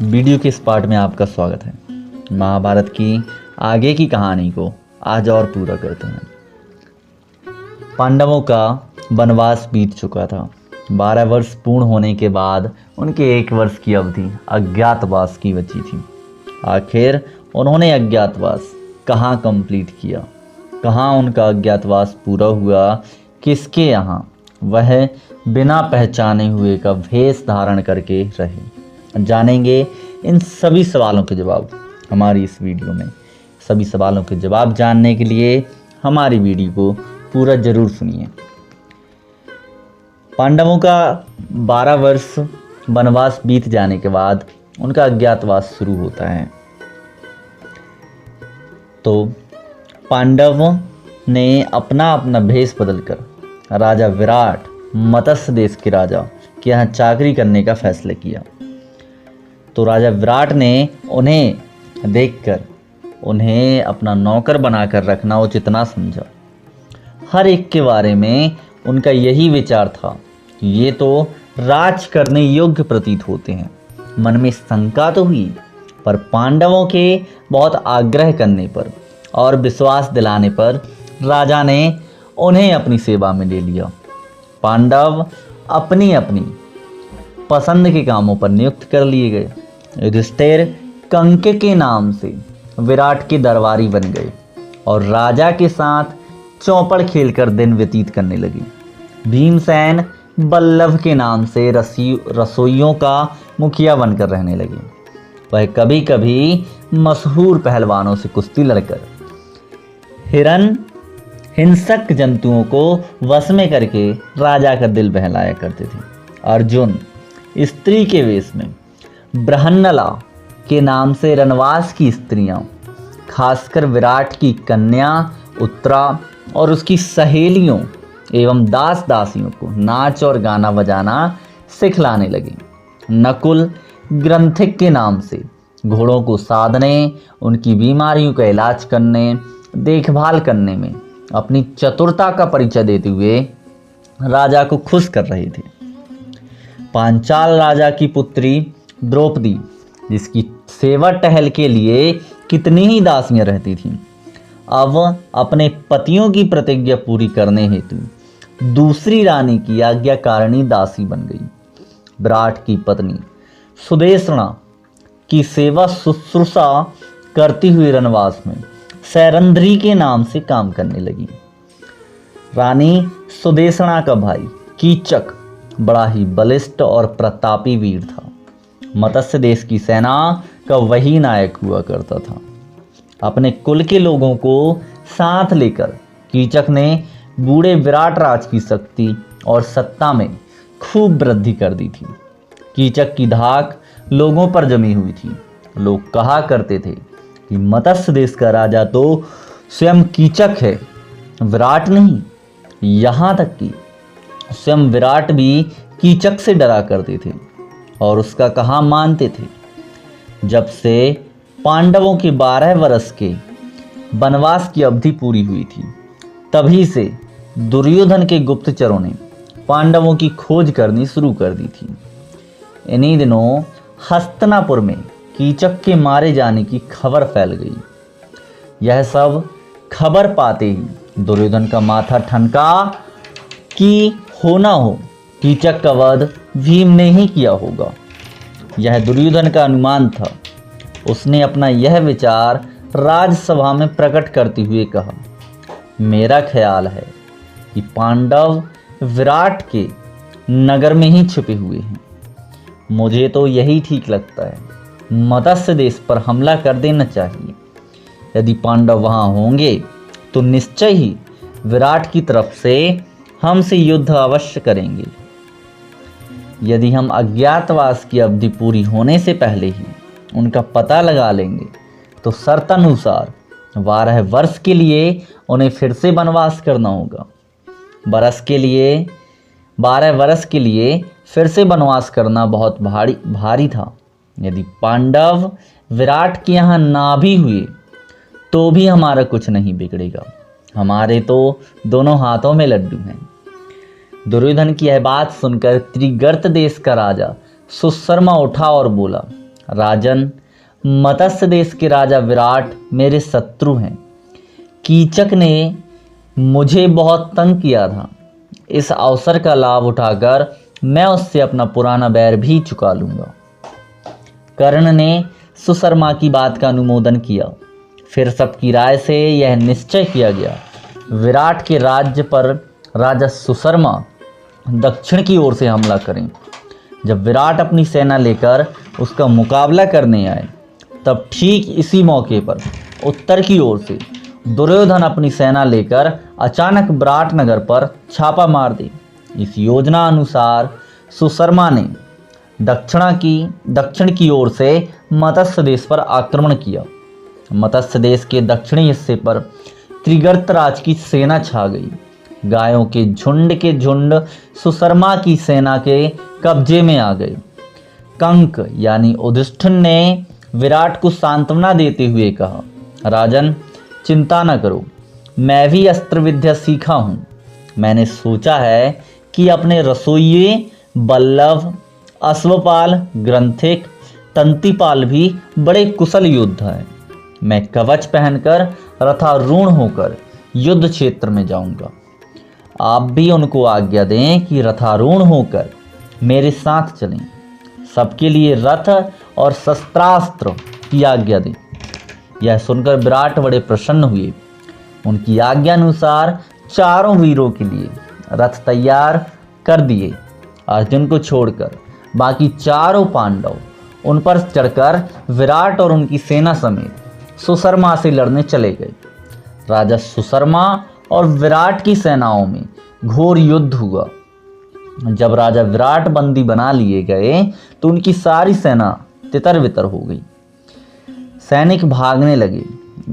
Video के इस part में आपका स्वागत है। महाभारत की आगे की कहानी को आज और पूरा करते हैं। पांडवों का वनवास बीत चुका था। 12 वर्ष पूर्ण होने के बाद उनके 1 वर्ष की अवधि अज्ञातवास की बची थी। आखिर उन्होंने अज्ञातवास कहाँ कंप्लीट किया, कहाँ उनका अज्ञातवास पूरा हुआ, किसके यहाँ वह बिना पहचाने हुए का भेष धारण करके रहे। जानेंगे इन सभी सवालों के जवाब हमारी इस वीडियो में। सभी सवालों के जवाब जानने के लिए हमारी वीडियो को पूरा जरूर सुनिए। पांडवों का 12 वर्ष वनवास बीत जाने के बाद उनका अज्ञातवास शुरू होता है। तो पांडवों ने अपना अपना भेष बदलकर राजा विराट, मत्स्य देश के राजा के यहाँ चाकरी करने का फैसला किया। तो राजा विराट ने उन्हें देखकर उन्हें अपना नौकर बनाकर रखना उचित ना समझा। हर एक के बारे में उनका यही विचार था कि ये तो राज करने योग्य प्रतीत होते हैं। मन में शंका तो हुई, पर पांडवों के बहुत आग्रह करने पर और विश्वास दिलाने पर राजा ने उन्हें अपनी सेवा में ले लिया। पांडव अपनी अपनी पसंद के कामों पर नियुक्त कर लिए गए। युधिष्ठिर कंके के नाम से विराट के दरबारी बन गए और राजा के साथ चौपड़ खेलकर दिन व्यतीत करने लगे। भीमसेन बल्लभ के नाम से रसोइयों का मुखिया बनकर रहने लगे। वह कभी कभी मशहूर पहलवानों से कुश्ती लड़कर हिरन हिंसक जंतुओं को वश में करके राजा का दिल बहलाया करते थे। अर्जुन स्त्री के वेश में बृहन्नला के नाम से रनवास की स्त्रियां, खासकर विराट की कन्या उत्तरा और उसकी सहेलियों एवं दास दासियों को नाच और गाना बजाना सिखलाने लगे। नकुल ग्रंथिक के नाम से घोड़ों को साधने, उनकी बीमारियों का इलाज करने, देखभाल करने में अपनी चतुरता का परिचय देते हुए राजा को खुश कर रहे थे। पांचाल राजा की पुत्री द्रौपदी, जिसकी सेवा टहल के लिए कितनी ही दासियां रहती थीं, अब अपने पतियों की प्रतिज्ञा पूरी करने हेतु दूसरी रानी की आज्ञाकारिणी दासी बन गई। विराट की पत्नी सुदेशना की सेवा शुश्रूषा करती हुई रनवास में सैरंध्री के नाम से काम करने लगी। रानी सुदेशना का भाई कीचक बड़ा ही बलिष्ठ और प्रतापी वीर था। मत्स्य देश की सेना का वही नायक हुआ करता था। अपने कुल के लोगों को साथ लेकर कीचक ने बूढ़े विराट राज की शक्ति और सत्ता में खूब वृद्धि कर दी थी। कीचक की धाक लोगों पर जमी हुई थी। लोग कहा करते थे कि मत्स्य देश का राजा तो स्वयं कीचक है, विराट नहीं। यहाँ तक कि स्वयं विराट भी कीचक से डरा करते थे और उसका कहा मानते थे। जब से पांडवों के 12 वर्ष के वनवास की अवधि पूरी हुई थी, तभी से दुर्योधन के गुप्तचरों ने पांडवों की खोज करनी शुरू कर दी थी। इन्हीं दिनों हस्तिनापुर में कीचक के मारे जाने की खबर फैल गई। यह सब खबर पाते ही दुर्योधन का माथा ठनका कि हो ना हो कीचक का वध भीम ने ही किया होगा। यह दुर्योधन का अनुमान था। उसने अपना यह विचार राजसभा में प्रकट करते हुए कहा, मेरा ख्याल है कि पांडव विराट के नगर में ही छुपे हुए हैं। मुझे तो यही ठीक लगता है। मत्स्य देश पर हमला कर देना चाहिए। यदि पांडव वहां होंगे तो निश्चय ही विराट की तरफ से हमसे युद्ध अवश्य करेंगे। यदि हम अज्ञातवास की अवधि पूरी होने से पहले ही उनका पता लगा लेंगे तो शर्तानुसार 12 वर्ष के लिए उन्हें फिर से वनवास करना होगा। 12 वर्ष के लिए फिर से वनवास करना बहुत भारी था। यदि पांडव विराट के यहाँ ना भी हुए तो भी हमारा कुछ नहीं बिगड़ेगा। हमारे तो दोनों हाथों में लड्डू हैं। दुर्योधन की यह बात सुनकर त्रिगर्त देश का राजा सुशर्मा उठा और बोला, राजन, मत्स्य देश के राजा विराट मेरे शत्रु हैं। कीचक ने मुझे बहुत तंग किया था। इस अवसर का लाभ उठाकर मैं उससे अपना पुराना बैर भी चुका लूंगा। कर्ण ने सुशर्मा की बात का अनुमोदन किया। फिर सबकी राय से यह निश्चय किया गया, विराट के राज्य पर राजा सुशर्मा दक्षिण की ओर से हमला करें। जब विराट अपनी सेना लेकर उसका मुकाबला करने आए, तब ठीक इसी मौके पर उत्तर की ओर से दुर्योधन अपनी सेना लेकर अचानक विराट नगर पर छापा मार दी। इस योजना अनुसार सुशर्मा ने दक्षिण की ओर से मत्स्य देश पर आक्रमण किया। मत्स्य देश के दक्षिणी हिस्से पर त्रिगर्तराज की सेना छा गई। गायों के झुंड सुशर्मा की सेना के कब्जे में आ गए। कंक यानी युधिष्ठिर ने विराट को सांत्वना देते हुए कहा, राजन, चिंता न करो, मैं भी अस्त्र विद्या सीखा हूँ। मैंने सोचा है कि अपने रसोइये बल्लभ, अश्वपाल, ग्रंथिक, तंतिपाल भी बड़े कुशल योद्धा हैं। मैं कवच पहनकर रथारूढ़ होकर युद्ध क्षेत्र में जाऊंगा। आप भी उनको आज्ञा दें कि रथारूढ़ होकर मेरे साथ चलें। सबके लिए रथ और शस्त्रास्त्र की आज्ञा दें। यह सुनकर विराट बड़े प्रसन्न हुए। उनकी आज्ञा अनुसार चारों वीरों के लिए रथ तैयार कर दिए। अर्जुन को छोड़कर बाकी चारों पांडव उन पर चढ़कर विराट और उनकी सेना समेत सुशर्मा से लड़ने चले गए। राजा सुशर्मा और विराट की सेनाओं में घोर युद्ध हुआ। जब राजा विराट बंदी बना लिए गए तो उनकी सारी सेना तितर बितर हो गई। सैनिक भागने लगे।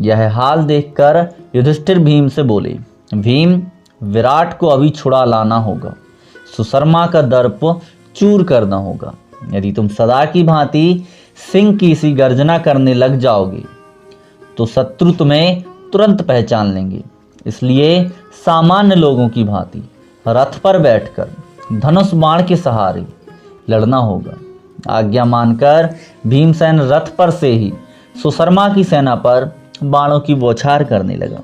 यह हाल देखकर युधिष्ठिर भीम से बोले, भीम, विराट को अभी छुड़ा लाना होगा। सुशर्मा का दर्प चूर करना होगा। यदि तुम सदा की भांति सिंह की सी गर्जना करने लग जाओगे तो शत्रु तुम्हें तुरंत पहचान लेंगे। इसलिए सामान्य लोगों की भांति रथ पर बैठकर धनुष बाण के सहारे लड़ना होगा। आज्ञा मानकर भीमसेन रथ पर से ही सुशर्मा की सेना पर बाणों की बौछार करने लगा।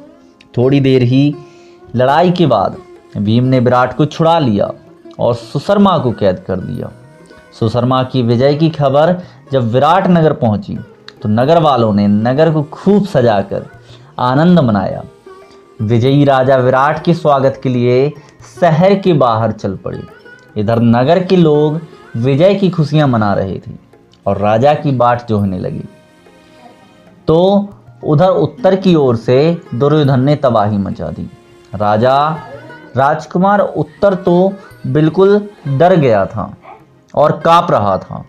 थोड़ी देर ही लड़ाई के बाद भीम ने विराट को छुड़ा लिया और सुशर्मा को कैद कर दिया। सुशर्मा की विजय की खबर जब विराट नगर पहुंची तो नगर वालों ने नगर को खूब सजाकर आनंद मनाया। विजयी राजा विराट के स्वागत के लिए शहर के बाहर चल पड़े। इधर नगर के लोग विजय की खुशियां मना रहे थे और राजा की बाट जोहने लगे। तो उधर उत्तर की ओर से दुर्योधन ने तबाही मचा दी। राजकुमार उत्तर तो बिल्कुल डर गया था और कांप रहा था।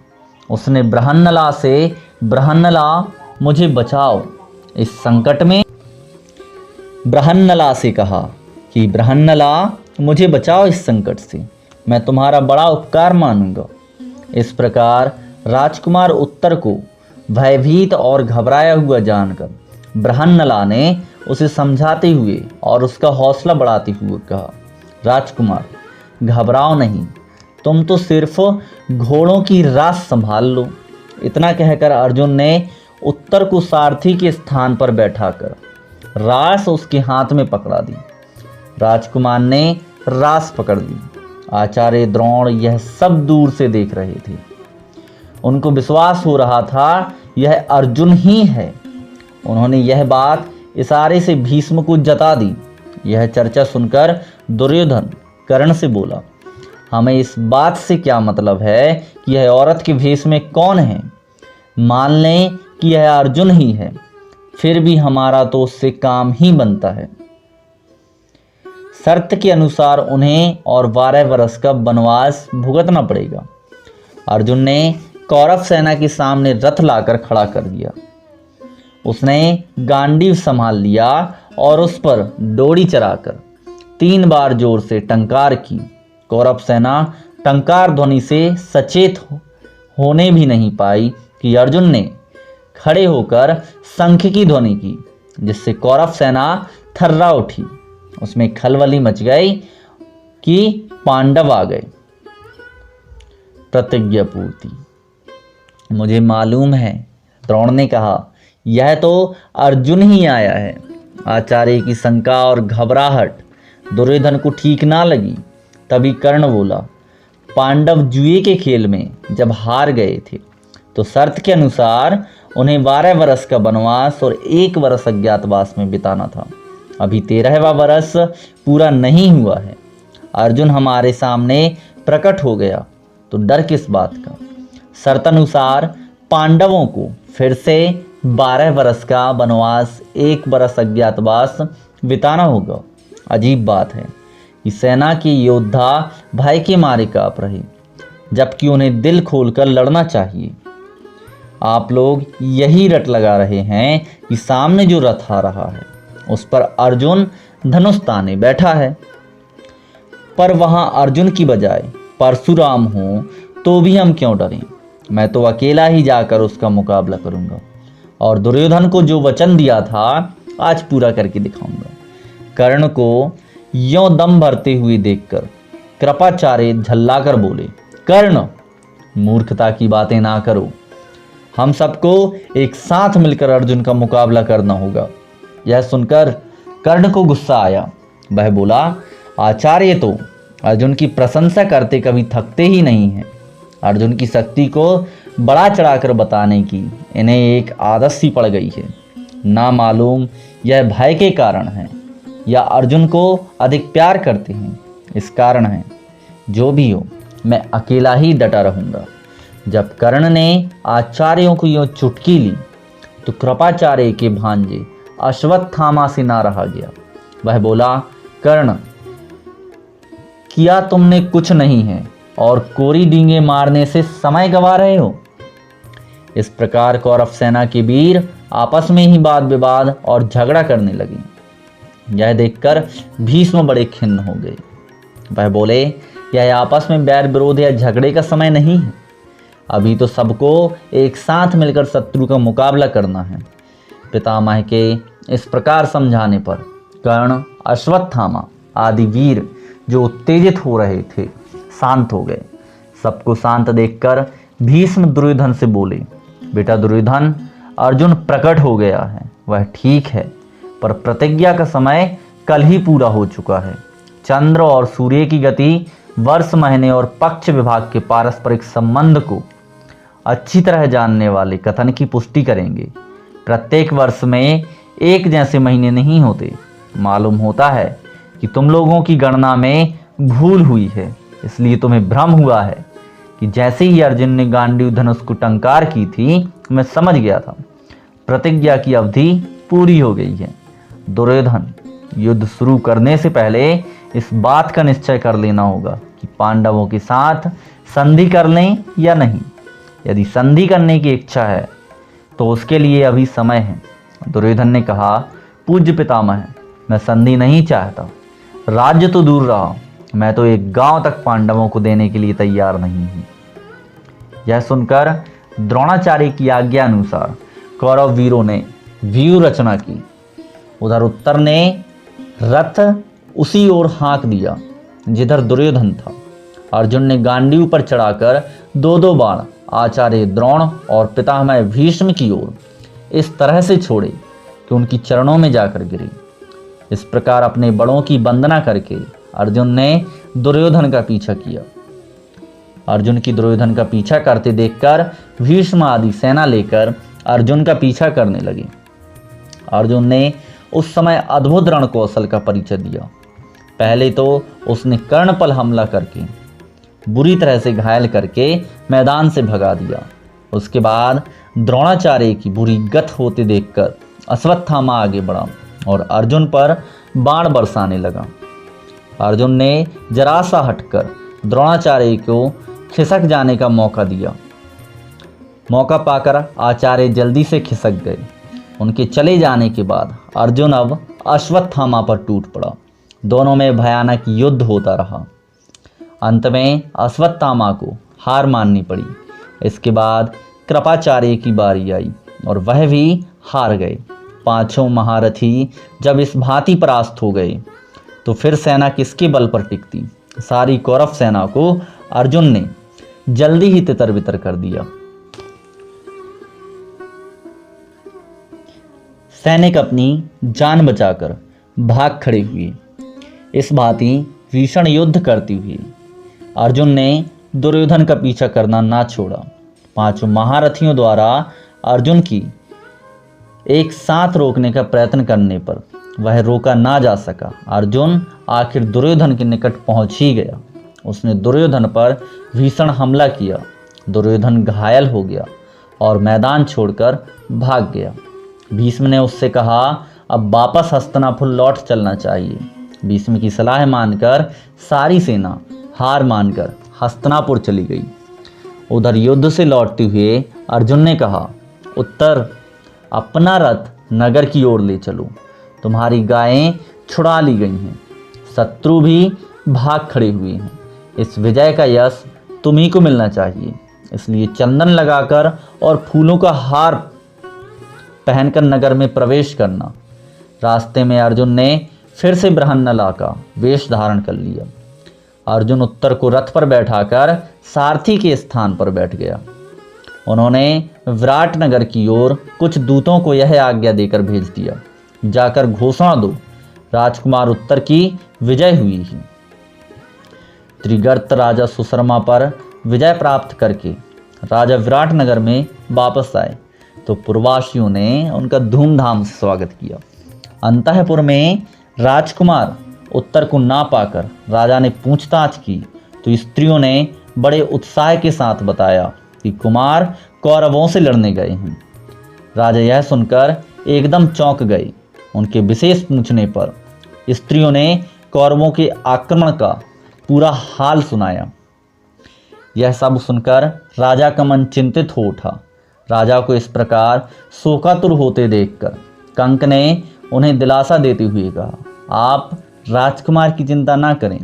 उसने बृहन्नला से, बृहन्नला मुझे बचाओ इस संकट में, बृहन्नला से कहा कि बृहन्नला मुझे बचाओ इस संकट से, मैं तुम्हारा बड़ा उपकार मानूंगा। इस प्रकार राजकुमार उत्तर को भयभीत और घबराया हुआ जानकर बृहन्नला ने उसे समझाते हुए और उसका हौसला बढ़ाते हुए कहा, राजकुमार, घबराओ नहीं, तुम तो सिर्फ घोड़ों की रास संभाल लो। इतना कहकर अर्जुन ने उत्तर को सारथी के स्थान पर बैठाकर रास उसके हाथ में पकड़ा दी। राजकुमार ने रास पकड़ ली। आचार्य द्रोण यह सब दूर से देख रहे थे। उनको विश्वास हो रहा था यह अर्जुन ही है। उन्होंने यह बात इशारे से भीष्म को जता दी। यह चर्चा सुनकर दुर्योधन कर्ण से बोला, हमें इस बात से क्या मतलब है कि यह औरत के भेष में कौन है। मान लें कि यह अर्जुन ही है, फिर भी हमारा तो उससे काम ही बनता है। शर्त के अनुसार उन्हें और 12 वर्ष का वनवास भुगतना पड़ेगा। अर्जुन ने कौरव सेना के सामने रथ लाकर खड़ा कर दिया। उसने गांडीव संभाल लिया और उस पर डोरी चढ़ाकर 3 बार जोर से टंकार की। कौरव सेना टंकार ध्वनि से सचेत होने भी नहीं पाई कि अर्जुन ने खड़े होकर शंख की ध्वनि की, जिससे कौरव सेना थर्रा उठी। उसमें खलबली मच गई कि पांडव आ गए। प्रतिज्ञा पूर्ति। मुझे मालूम है, द्रोण ने कहा, यह तो अर्जुन ही आया है। आचार्य की शंका और घबराहट दुर्योधन को ठीक ना लगी। तभी कर्ण बोला, पांडव जुए के खेल में जब हार गए थे तो शर्त के अनुसार उन्हें 12 वर्ष का वनवास और 1 वर्ष अज्ञातवास में बिताना था। अभी 13वां वर्ष पूरा नहीं हुआ है। अर्जुन हमारे सामने प्रकट हो गया तो डर किस बात का। शर्तानुसार पांडवों को फिर से 12 वर्ष का वनवास, 1 वर्ष अज्ञातवास बिताना होगा। अजीब बात है कि सेना के योद्धा भय के मारे कांप रहे, जबकि उन्हें दिल खोलकर लड़ना चाहिए। आप लोग यही रट लगा रहे हैं कि सामने जो रथ आ रहा है उस पर अर्जुन धनुष ताने बैठा है, पर वहां अर्जुन की बजाय परशुराम हो तो भी हम क्यों डरें। मैं तो अकेला ही जाकर उसका मुकाबला करूंगा और दुर्योधन को जो वचन दिया था आज पूरा करके दिखाऊंगा। कर्ण को यों दम भरते हुए देखकर कृपाचार्य झल्लाकर बोले, कर्ण, मूर्खता की बातें ना करो। हम सबको एक साथ मिलकर अर्जुन का मुकाबला करना होगा। यह सुनकर कर्ण को गुस्सा आया। वह बोला, आचार्य तो अर्जुन की प्रशंसा करते कभी थकते ही नहीं हैं। अर्जुन की शक्ति को बड़ा चढ़ाकर बताने की इन्हें एक आदत सी पड़ गई है। ना मालूम यह भय के कारण है या अर्जुन को अधिक प्यार करते हैं, इस कारण है। जो भी हो, मैं अकेला ही डटा रहूंगा। जब कर्ण ने आचार्यों को यूं चुटकी ली तो कृपाचार्य के भांजे अश्वत्थामा से ना रहा गया। वह बोला, कर्ण, किया तुमने कुछ नहीं है और कोरी डींगे मारने से समय गंवा रहे हो। इस प्रकार कौरव सेना के वीर आपस में ही वाद विवाद और झगड़ा करने लगे। यह देखकर भीष्म बड़े खिन्न हो गए। वह बोले, यह आपस में बैर विरोध या झगड़े का समय नहीं है। अभी तो सबको एक साथ मिलकर शत्रु का मुकाबला करना है। पितामह के इस प्रकार समझाने पर कर्ण, अश्वत्थामा आदि वीर जो उत्तेजित हो रहे थे शांत हो गए। सबको शांत देखकर भीष्म दुर्योधन से बोले, बेटा दुर्योधन, अर्जुन प्रकट हो गया है, वह ठीक है, पर प्रतिज्ञा का समय कल ही पूरा हो चुका है। चंद्र और सूर्य की गति, वर्ष, महीने और पक्ष विभाग के पारस्परिक संबंध को अच्छी तरह जानने वाले कथन की पुष्टि करेंगे। प्रत्येक वर्ष में एक जैसे महीने नहीं होते। मालूम होता है कि तुम लोगों की गणना में भूल हुई है, इसलिए तुम्हें भ्रम हुआ है कि जैसे ही अर्जुन ने गांडीव धनुष को टंकार की थी, मैं समझ गया था प्रतिज्ञा की अवधि पूरी हो गई है। दुर्योधन, युद्ध शुरू करने से पहले इस बात का निश्चय कर लेना होगा कि पांडवों के साथ संधि कर लें या नहीं। यदि संधि करने की इच्छा है तो उसके लिए अभी समय है। दुर्योधन ने कहा, पूज्य पितामह, मैं संधि नहीं चाहता। राज्य तो दूर रहा, मैं तो एक गांव तक पांडवों को देने के लिए तैयार नहीं हूं। यह सुनकर द्रोणाचार्य की आज्ञा अनुसार कौरव वीरों ने व्यूह रचना की। उधर उत्तर ने रथ उसी ओर हाँक दिया जिधर दुर्योधन था। अर्जुन ने गांडीव पर चढ़ाकर 2-2 बाण आचार्य द्रोण और पितामह भीष्म की ओर इस तरह से छोड़े कि उनकी चरणों में जाकर गिरे। इस प्रकार अपने बड़ों की वंदना करके अर्जुन ने दुर्योधन का पीछा किया। अर्जुन की दुर्योधन का पीछा करते देखकर भीष्म आदि सेना लेकर अर्जुन का पीछा करने लगे। अर्जुन ने उस समय अद्भुत रण कौशल का परिचय दिया। पहले तो उसने कर्ण पर हमला करके बुरी तरह से घायल करके मैदान से भगा दिया। उसके बाद द्रोणाचार्य की बुरी गत होते देखकर अश्वत्थामा आगे बढ़ा और अर्जुन पर बाण बरसाने लगा। अर्जुन ने जरा सा हटकर द्रोणाचार्य को खिसक जाने का मौका दिया। मौका पाकर आचार्य जल्दी से खिसक गए। उनके चले जाने के बाद अर्जुन अब अश्वत्थामा पर टूट पड़ा। दोनों में भयानक युद्ध होता रहा। अंत में अश्वत्थामा को हार माननी पड़ी। इसके बाद कृपाचार्य की बारी आई और वह भी हार गए। पांचों महारथी जब इस भांति परास्त हो गए तो फिर सेना किसके बल पर टिकती। सारी कौरव सेना को अर्जुन ने जल्दी ही तितर बितर कर दिया। सैनिक अपनी जान बचाकर भाग खड़े हुए। इस भांति भीषण युद्ध करती हुई अर्जुन ने दुर्योधन का पीछा करना ना छोड़ा। पांचों महारथियों द्वारा अर्जुन की एक साथ रोकने का प्रयत्न करने पर वह रोका ना जा सका। अर्जुन आखिर दुर्योधन के निकट पहुंच ही गया। उसने दुर्योधन पर भीषण हमला किया। दुर्योधन घायल हो गया और मैदान छोड़कर भाग गया। भीष्म ने उससे कहा, अब वापस हस्तिनापुर लौट चलना चाहिए। भीष्म की सलाह मानकर सारी सेना हार मानकर हस्तिनापुर चली गई। उधर युद्ध से लौटते हुए अर्जुन ने कहा, उत्तर अपना रथ नगर की ओर ले चलो। तुम्हारी गायें छुड़ा ली गई हैं, शत्रु भी भाग खड़े हुए हैं। इस विजय का यश तुम्ही को मिलना चाहिए, इसलिए चंदन लगाकर और फूलों का हार पहनकर नगर में प्रवेश करना। रास्ते में अर्जुन ने फिर से बृहन्नला का वेश धारण कर लिया। अर्जुन उत्तर को रथ पर बैठाकर सारथी के स्थान पर बैठ गया। उन्होंने विराट नगर की ओर कुछ दूतों को यह आज्ञा देकर भेज दिया, जाकर घोषणा दो, राजकुमार उत्तर की विजय हुई है। त्रिगर्त राजा सुशर्मा पर विजय प्राप्त करके राजा विराट नगर में वापस आए तो पुरवासियों ने उनका धूमधाम से स्वागत किया। अंतःपुर में राजकुमार उत्तर को ना पाकर राजा ने पूछताछ की तो स्त्रियों ने बड़े उत्साह के साथ बताया कि कुमार कौरवों से लड़ने गए हैं। राजा यह सुनकर एकदम चौंक गए। उनके विशेष पूछने पर स्त्रियों ने कौरवों के आक्रमण का पूरा हाल सुनाया। यह सब सुनकर राजा का मन चिंतित हो उठा। राजा को इस प्रकार शोकातुर होते देखकर कंक ने उन्हें दिलासा देते हुए कहा, आप राजकुमार की चिंता ना करें,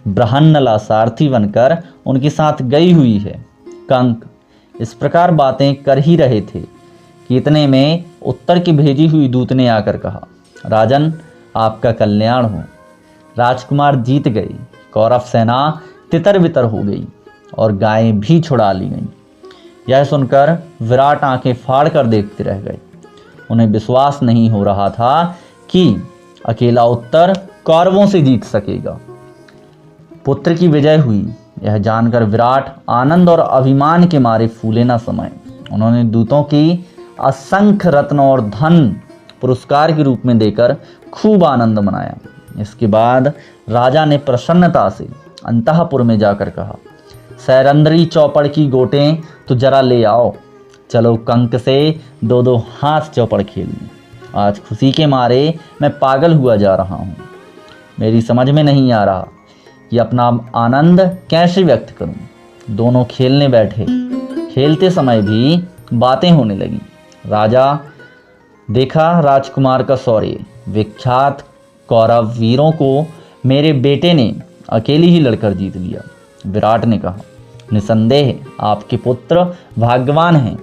बृहन्नला सारथी बनकर उनके साथ गई हुई है। कंक इस प्रकार बातें कर ही रहे थे कि इतने में उत्तर की भेजी हुई दूत ने आकर कहा, राजन आपका कल्याण हो, राजकुमार जीत गए। कौरव सेना तितर बितर हो गई और गायें भी छुड़ा ली गईं। यह सुनकर विराट आंखें फाड़ कर देखते रह गए। उन्हें विश्वास नहीं हो रहा था कि अकेला उत्तर कौरवों से जीत सकेगा। पुत्र की विजय हुई यह जानकर विराट आनंद और अभिमान के मारे फूले न समाये। उन्होंने दूतों की असंख्य रत्न और धन पुरस्कार के रूप में देकर खूब आनंद मनाया। इसके बाद राजा ने प्रसन्नता से अंतःपुर में जाकर कहा, सैरंद्री चौपड़ की गोटें तो जरा ले आओ, चलो कंक से दो दो हाथ चौपड़ खेल लें। आज खुशी के मारे मैं पागल हुआ जा रहा हूँ। मेरी समझ में नहीं आ रहा कि अपना आनंद कैसे व्यक्त करूं। दोनों खेलने बैठे। खेलते समय भी बातें होने लगी। राजा देखा राजकुमार का शौर्य, विख्यात कौरव वीरों को मेरे बेटे ने अकेले ही लड़कर जीत लिया। विराट ने कहा, निसंदेह आपके पुत्र भाग्यवान हैं,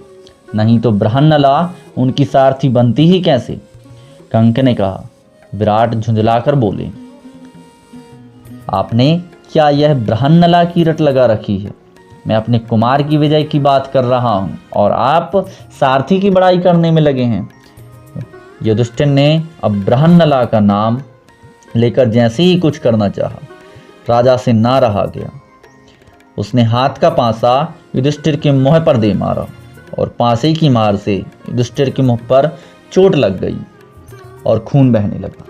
नहीं तो बृहन्नला उनकी सारथी बनती ही कैसे। कंक ने कहा। विराट झुंझलाकर बोले, आपने क्या यह बृहन्नला की रट लगा रखी है? मैं अपने कुमार की विजय की बात कर रहा हूं और आप सारथी की बड़ाई करने में लगे हैं। युधिष्ठिर ने अब बृहन्नला का नाम लेकर जैसे ही कुछ करना चाहा, राजा से ना रहा गया। उसने हाथ का पासा युधिष्ठिर के मुंह पर दे मारा और पासे की मार से युधिष्ठिर के मुंह पर चोट लग गई और खून बहने लगा।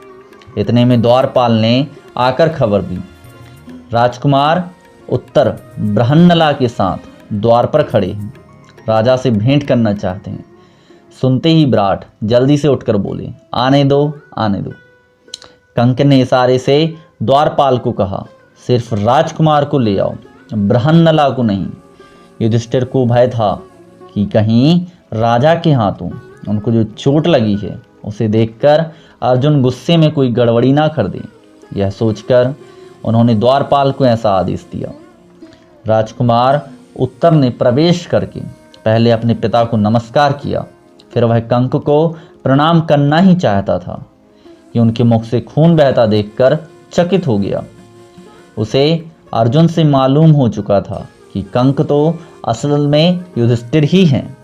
इतने में द्वारपाल ने आकर खबर दी, राजकुमार उत्तर बृहन्नला के साथ द्वार पर खड़े हैं, राजा से भेंट करना चाहते हैं। सुनते ही विराट जल्दी से उठकर बोले, आने दो आने दो। कंक ने इशारे से द्वारपाल को कहा, सिर्फ राजकुमार को ले आओ, बृहन्नला को नहीं। युधिष्ठिर को भय था कि कहीं राजा के हाथों उनको जो चोट लगी है उसे देखकर अर्जुन गुस्से में कोई गड़बड़ी ना कर दे। यह सोचकर उन्होंने द्वारपाल को ऐसा आदेश दिया। राजकुमार उत्तर ने प्रवेश करके पहले अपने पिता को नमस्कार किया, फिर वह कंक को प्रणाम करना ही चाहता था कि उनके मुख से खून बहता देखकर चकित हो गया। उसे अर्जुन से मालूम हो चुका था कि कंक तो असल में युधिष्ठिर ही हैं।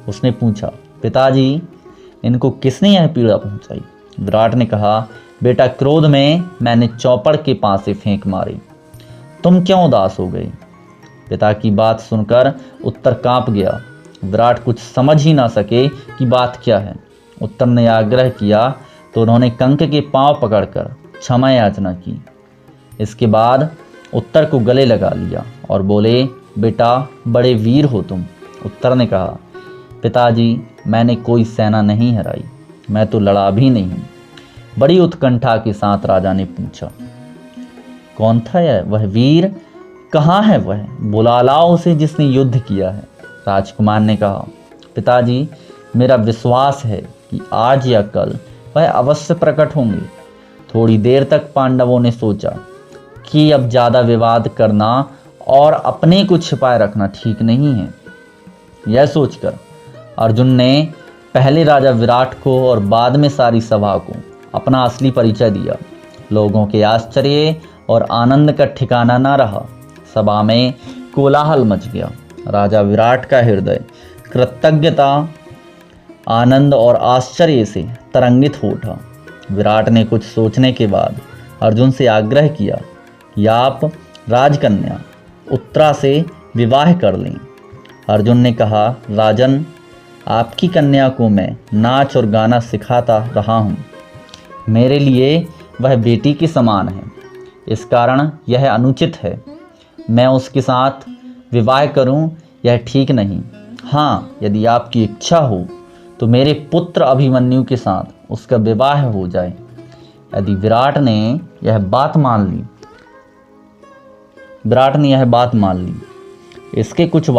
उसने पूछा, पिताजी इनको किसने यह पीड़ा पहुंचाई? विराट ने कहा, बेटा क्रोध में मैंने चौपड़ के पास से फेंक मारी। तुम क्यों उदास हो गए? पिता की बात सुनकर उत्तर कांप गया। विराट कुछ समझ ही ना सके कि बात क्या है। उत्तर ने आग्रह किया तो उन्होंने कंक के पांव पकड़कर क्षमा याचना की। इसके बाद उत्तर को गले लगा लिया और बोले, बेटा बड़े वीर हो तुम। उत्तर ने कहा, पिताजी मैंने कोई सेना नहीं हराई, मैं तो लड़ा भी नहीं। बड़ी उत्कंठा के साथ राजा ने पूछा, कौन था वह वीर? कहाँ है वह? बुला लाओ उसे जिसने युद्ध किया है। राजकुमार ने कहा, पिताजी मेरा विश्वास है कि आज या कल वह अवश्य प्रकट होंगे। थोड़ी देर तक पांडवों ने सोचा कि अब ज़्यादा विवाद करना और अपने को छिपाए रखना ठीक नहीं है। यह सोचकर अर्जुन ने पहले राजा विराट को और बाद में सारी सभा को अपना असली परिचय दिया। लोगों के आश्चर्य और आनंद का ठिकाना न रहा। सभा में कोलाहल मच गया। राजा विराट का हृदय कृतज्ञता, आनंद और आश्चर्य से तरंगित हो उठा। विराट ने कुछ सोचने के बाद अर्जुन से आग्रह किया कि आप राजकन्या उत्तरा से विवाह कर लें। अर्जुन ने कहा, राजन आपकी कन्या को मैं नाच और गाना सिखाता रहा हूँ। मेरे लिए वह बेटी के समान है। इस कारण यह अनुचित है मैं उसके साथ विवाह करूं, यह ठीक नहीं। हाँ, यदि आपकी इच्छा हो तो मेरे पुत्र अभिमन्यु के साथ उसका विवाह हो जाए। यदि विराट ने यह बात मान ली। इसके कुछ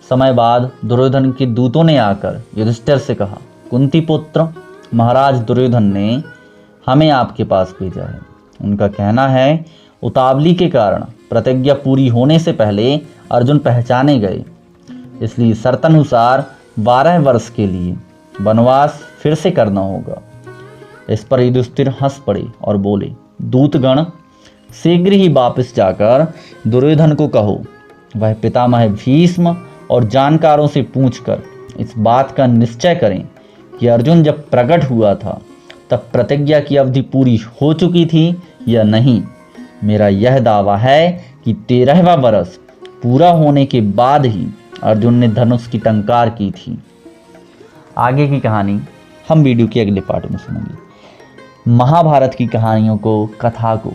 समय बाद दुर्योधन के दूतों ने आकर युधिष्ठिर से कहा, कुंती पुत्र महाराज दुर्योधन ने हमें आपके पास भेजा है। उनका कहना है, उतावली के कारण प्रतिज्ञा पूरी होने से पहले अर्जुन पहचाने गए, इसलिए शर्तानुसार 12 वर्ष के लिए वनवास फिर से करना होगा। इस पर युधिष्ठिर हंस पड़े और बोले, दूतगण शीघ्र ही वापस जाकर दुर्योधन को कहो, वह पितामह भीष्म और जानकारों से पूछकर इस बात का निश्चय करें कि अर्जुन जब प्रकट हुआ था तब प्रतिज्ञा की अवधि पूरी हो चुकी थी या नहीं। मेरा यह दावा है कि 13वां वर्ष पूरा होने के बाद ही अर्जुन ने धनुष की टंकार की थी। आगे की कहानी हम वीडियो के अगले पार्ट में सुनेंगे। महाभारत की कहानियों को, कथा को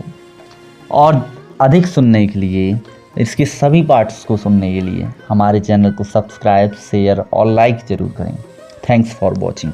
और अधिक सुनने के लिए, इसके सभी पार्ट्स को सुनने के लिए हमारे चैनल को सब्सक्राइब, शेयर और लाइक ज़रूर करें। Thanks for watching.